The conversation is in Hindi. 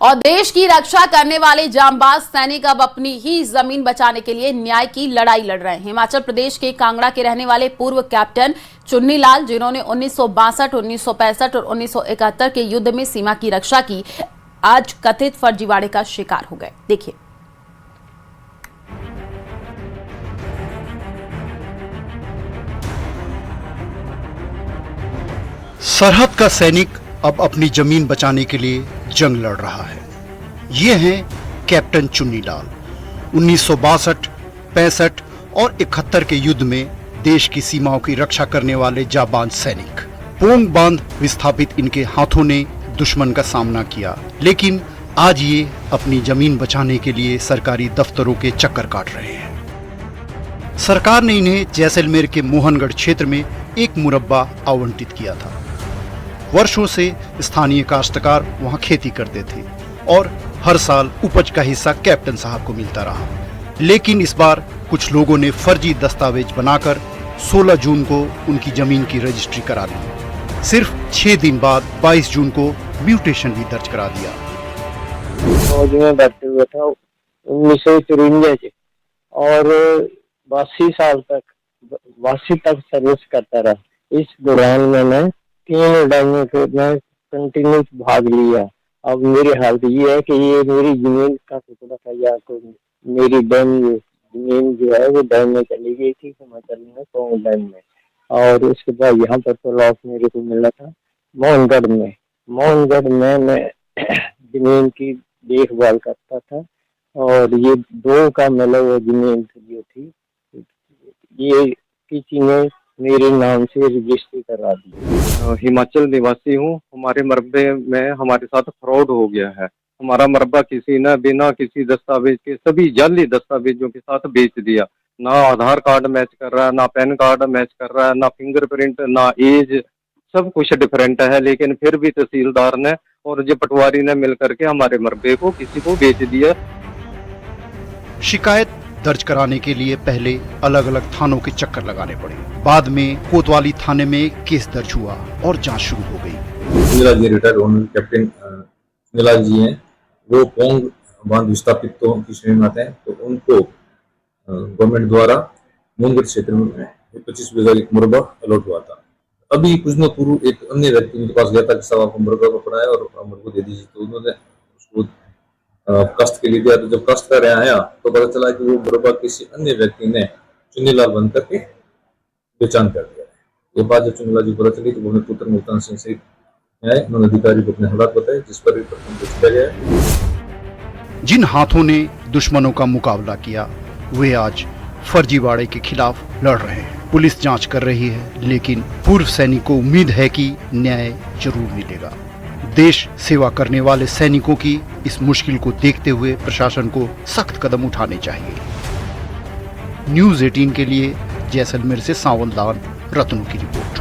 और देश की रक्षा करने वाले जांबाज सैनिक अब अपनी ही जमीन बचाने के लिए न्याय की लड़ाई लड़ रहे हैं। हिमाचल प्रदेश के कांगड़ा के रहने वाले पूर्व कैप्टन चुन्नी लाल, जिन्होंने 1962, 1965 और 1971 के युद्ध में सीमा की रक्षा की, आज कथित फर्जीवाड़े का शिकार हो गए। देखिए। सरहद का सैनिक अब अपनी जमीन बचाने के लिए जंग लड़ रहा है। ये हैं कैप्टन चुन्नी लाल। 1962, 65 और 71 के युद्ध में देश की सीमाओं की रक्षा करने वाले जाबाज सैनिक। पोंग बांध विस्थापित इनके हाथों ने दुश्मन का सामना किया, लेकिन आज ये अपनी जमीन बचाने के लिए सरकारी दफ्तरों के चक्कर काट रहे हैं। सरकार ने इन्हें जैसलमेर के मोहनगढ़ क्षेत्र में एक मुरब्बा आवंटित किया था। वर्षों से स्थानीय काश्तकार वहां खेती करते थे और हर साल उपज का हिस्सा कैप्टन साहब को मिलता रहा। लेकिन इस बार कुछ लोगों ने फर्जी दस्तावेज बनाकर 16 जून को उनकी जमीन की रजिस्ट्री करा ली। सिर्फ 6 दिन बाद 22 जून को म्यूटेशन भी दर्ज करा दिया। फौज में भर्ती हुआ था 1954 और 82 तक सर्विस करता रहा। इस दौरान मैंने 3 लड़ाइयों में कंटिन्यू भाग लिया। अब मेरी हालत ये है कि ये मेरी जमीन का टुकड़ा था, या तो मेरी जमीन जो है वो डैम में चली गई थी, हिमाचल में पोंग डैम में, और उसके बाद यहाँ पर प्लॉट मेरे को मिला था मोहनगढ़ में। मोहनगढ़ में मैं जमीन की देखभाल करता था और ये 2 का मिला वो जमीन जो थी ये किसी ने मेरे नाम से रजिस्ट्री करा दी। हिमाचल निवासी हूँ। हमारे मरबे में हमारे साथ फ्रॉड हो गया है। हमारा मरबा किसी ने बिना किसी दस्तावेज के सभी जाली दस्तावेजों के साथ बेच दिया। ना आधार कार्ड मैच कर रहा है, ना पैन कार्ड मैच कर रहा है, ना फिंगरप्रिंट, ना एज, सब कुछ डिफरेंट है। लेकिन फिर भी तहसीलदार ने और जो पटवारी ने मिलकर के हमारे मरबे को किसी को बेच दिया। शिकायत दर्ज कराने के लिए पहले अलग अलग थानों के चक्कर लगाने पड़े। बाद में कोतवाली थाने में केस दर्ज हुआ और जांच शुरू हो गई। जी रिटायर्ड ऑनरेबल कैप्टन नीलाल जी हैं, वो पोंग बांध विस्थापितों की श्रेणी में आते हैं। तो उनको गवर्नमेंट द्वारा मोहनगढ़ क्षेत्र में 25 बीघा एक मुरब्बा अलॉट हुआ था। अभी कुछ दिनों पूर्व एक अन्य व्यक्ति मेरे पास गया था कि साहब आपको मुरब्बा को पढ़ाया और मुरब्बा दे दीजिए। तो उन्होंने उसको कष्ट के लिए दिया। तो जब कष्ट कर आया तो पता चला कि वो मुरब्बा किसी अन्य व्यक्ति ने चुन्नी लाल बन करके पहचान कर दिया। ये बात जब चुन्नी लाल जी को पता चली तो उन्होंने पुत्र मुल्तान सिंह से उन्होंने अधिकारी को अपने हालात बताए, जिस पर किया गया। जिन हाथों ने दुश्मनों का मुकाबला किया वे आज फर्जीवाड़े के खिलाफ लड़ रहे हैं। पुलिस जांच कर रही है, लेकिन पूर्व सैनिक को उम्मीद है कि न्याय जरूर मिलेगा। देश सेवा करने वाले सैनिकों की इस मुश्किल को देखते हुए प्रशासन को सख्त कदम उठाने चाहिए। न्यूज़ 18 के लिए जैसलमेर से सांवल दान रत्नों की रिपोर्ट।